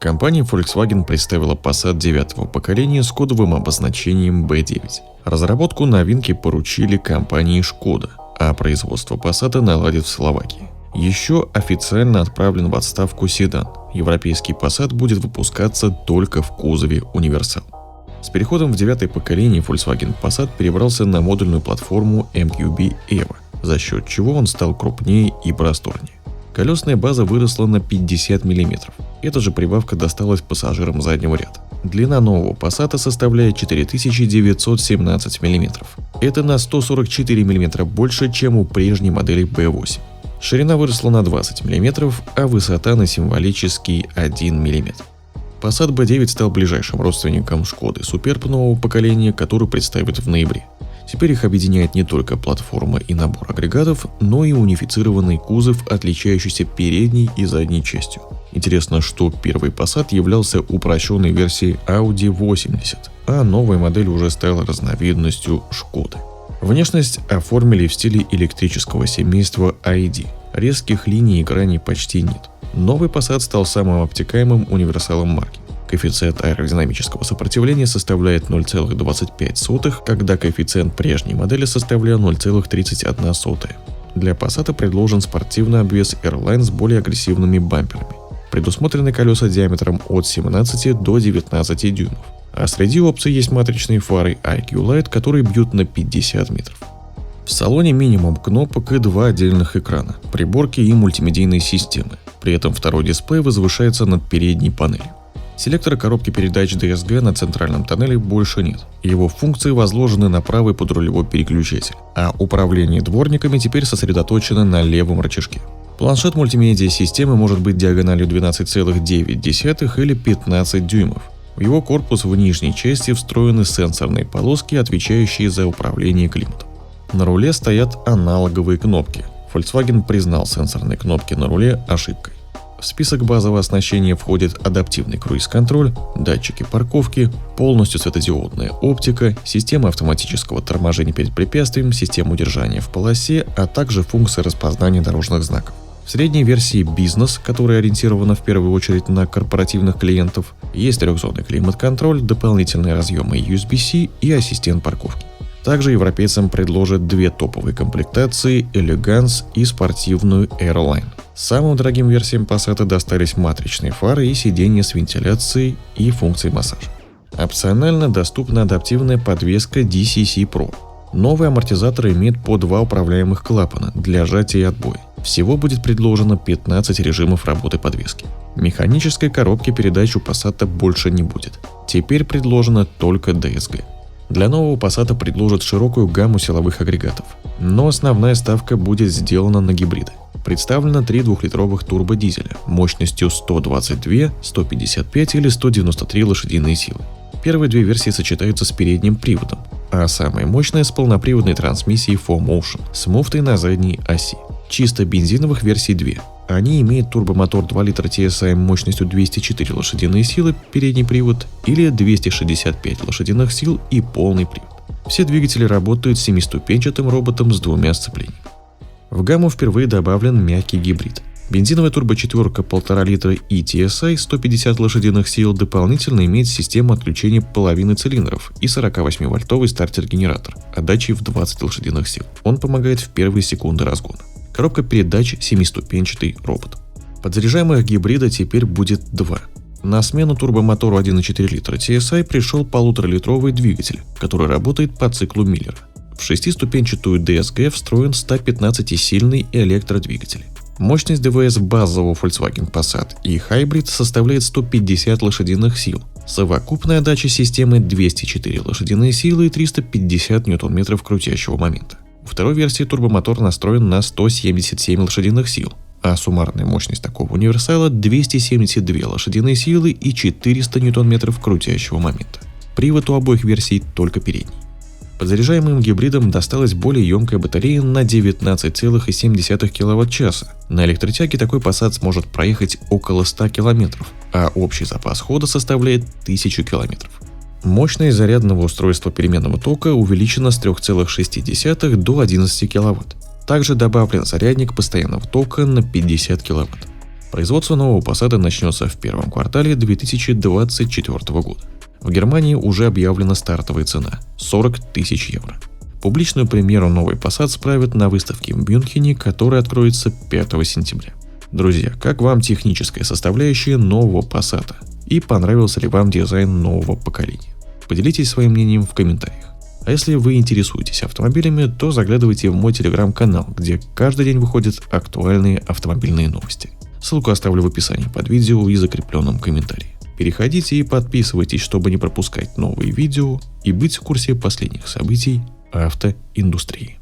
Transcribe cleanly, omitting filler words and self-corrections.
Компания Volkswagen представила Passat 9-го поколения с кодовым обозначением B9. Разработку новинки поручили компании Skoda, а производство Passat наладит в Словакии. Еще официально отправлен в отставку седан. Европейский Passat будет выпускаться только в кузове универсал. С переходом в 9-е поколение Volkswagen Passat перебрался на модульную платформу MQB Evo, за счет чего он стал крупнее и просторнее. Колесная база выросла на 50 мм. Эта же прибавка досталась пассажирам заднего ряда. Длина нового Passat составляет 4917 мм. Это на 144 мм больше, чем у прежней модели B8. Ширина выросла на 20 мм, а высота на символический 1 мм. Passat B9 стал ближайшим родственником Skoda Superb нового поколения, который представят в ноябре. Теперь их объединяет не только платформа и набор агрегатов, но и унифицированный кузов, отличающийся передней и задней частью. Интересно, что первый Passat являлся упрощенной версией Audi 80, а новая модель уже стала разновидностью Skoda. Внешность оформили в стиле электрического семейства ID. Резких линий и граней почти нет. Новый Passat стал самым обтекаемым универсалом марки. Коэффициент аэродинамического сопротивления составляет 0,25, когда коэффициент прежней модели составлял 0,31. Для Passat предложен спортивный обвес Airline с более агрессивными бамперами. Предусмотрены колеса диаметром от 17 до 19 дюймов. А среди опций есть матричные фары IQ Light, которые бьют на 50 метров. В салоне минимум кнопок и 2 отдельных экрана, приборки и мультимедийные системы. При этом второй дисплей возвышается над передней панелью. Селектора коробки передач DSG на центральном тоннеле больше нет. Его функции возложены на правый подрулевой переключатель, а управление дворниками теперь сосредоточено на левом рычажке. Планшет мультимедиа-системы может быть диагональю 12,9 или 15 дюймов. В его корпус в нижней части встроены сенсорные полоски, отвечающие за управление климатом. На руле стоят аналоговые кнопки. Volkswagen признал сенсорные кнопки на руле ошибкой. В список базового оснащения входит адаптивный круиз-контроль, датчики парковки, полностью светодиодная оптика, система автоматического торможения перед препятствием, система удержания в полосе, а также функции распознания дорожных знаков. В средней версии «Бизнес», которая ориентирована в первую очередь на корпоративных клиентов, есть трехзонный климат-контроль, дополнительные разъемы USB-C и ассистент парковки. Также европейцам предложат 2 топовые комплектации Elegance и спортивную Airline. Самым дорогим версиям Passat достались матричные фары и сиденья с вентиляцией и функцией массажа. Опционально доступна адаптивная подвеска DCC Pro. Новые амортизаторы имеют по 2 управляемых клапана для сжатия и отбоя. Всего будет предложено 15 режимов работы подвески. Механической коробки передач у Passat больше не будет. Теперь предложено только DSG. Для нового Passat предложат широкую гамму силовых агрегатов, но основная ставка будет сделана на гибриды. Представлено 3 двухлитровых турбодизеля мощностью 122, 155 или 193 лошадиные силы. Первые 2 версии сочетаются с передним приводом, а самая мощная с полноприводной трансмиссией 4Motion с муфтой на задней оси. Чисто бензиновых версий 2. Они имеют турбомотор 2 литра TSI мощностью 204 лошадиные силы, передний привод, или 265 лошадиных сил и полный привод. Все двигатели работают с 7-ступенчатым роботом с 2 сцеплениями. В гамму впервые добавлен мягкий гибрид. Бензиновая турбочетверка 1,5 литра и TSI 150 лошадиных сил дополнительно имеет систему отключения половины цилиндров и 48-вольтовый стартер-генератор отдачей в 20 лошадиных сил. Он помогает в первые секунды разгона. Коробка передач 7-ступенчатый робот. Подзаряжаемых гибрида теперь будет 2. На смену турбомотору 1,4 литра TSI пришел 1,5-литровый двигатель, который работает по циклу Миллера. В 6-ступенчатую DSG встроен 115-сильный электродвигатель. Мощность ДВС базового Volkswagen Passat и Hybrid составляет 150 лошадиных сил. Совокупная отдача системы 204 лошадиные силы и 350 Нм крутящего момента. У второй версии турбомотор настроен на 177 лошадиных сил, а суммарная мощность такого универсала 272 лошадиные силы и 400 Нм крутящего момента. Привод у обоих версий только передний. Подзаряжаемым гибридам досталась более емкая батарея на 19,7 кВт-часа. На электротяге такой Passat сможет проехать около 100 км, а общий запас хода составляет 1000 км. Мощность зарядного устройства переменного тока увеличена с 3,6 до 11 кВт. Также добавлен зарядник постоянного тока на 50 кВт. Производство нового Passat начнется в первом квартале 2024 года. В Германии уже объявлена стартовая цена – 40 тысяч евро. Публичную премьеру новый Passat справят на выставке в Мюнхене, которая откроется 5 сентября. Друзья, как вам техническая составляющая нового Passat? И понравился ли вам дизайн нового поколения? Поделитесь своим мнением в комментариях. А если вы интересуетесь автомобилями, то заглядывайте в мой телеграм-канал, где каждый день выходят актуальные автомобильные новости. Ссылку оставлю в описании под видео и закрепленном комментарии. Переходите и подписывайтесь, чтобы не пропускать новые видео и быть в курсе последних событий автоиндустрии.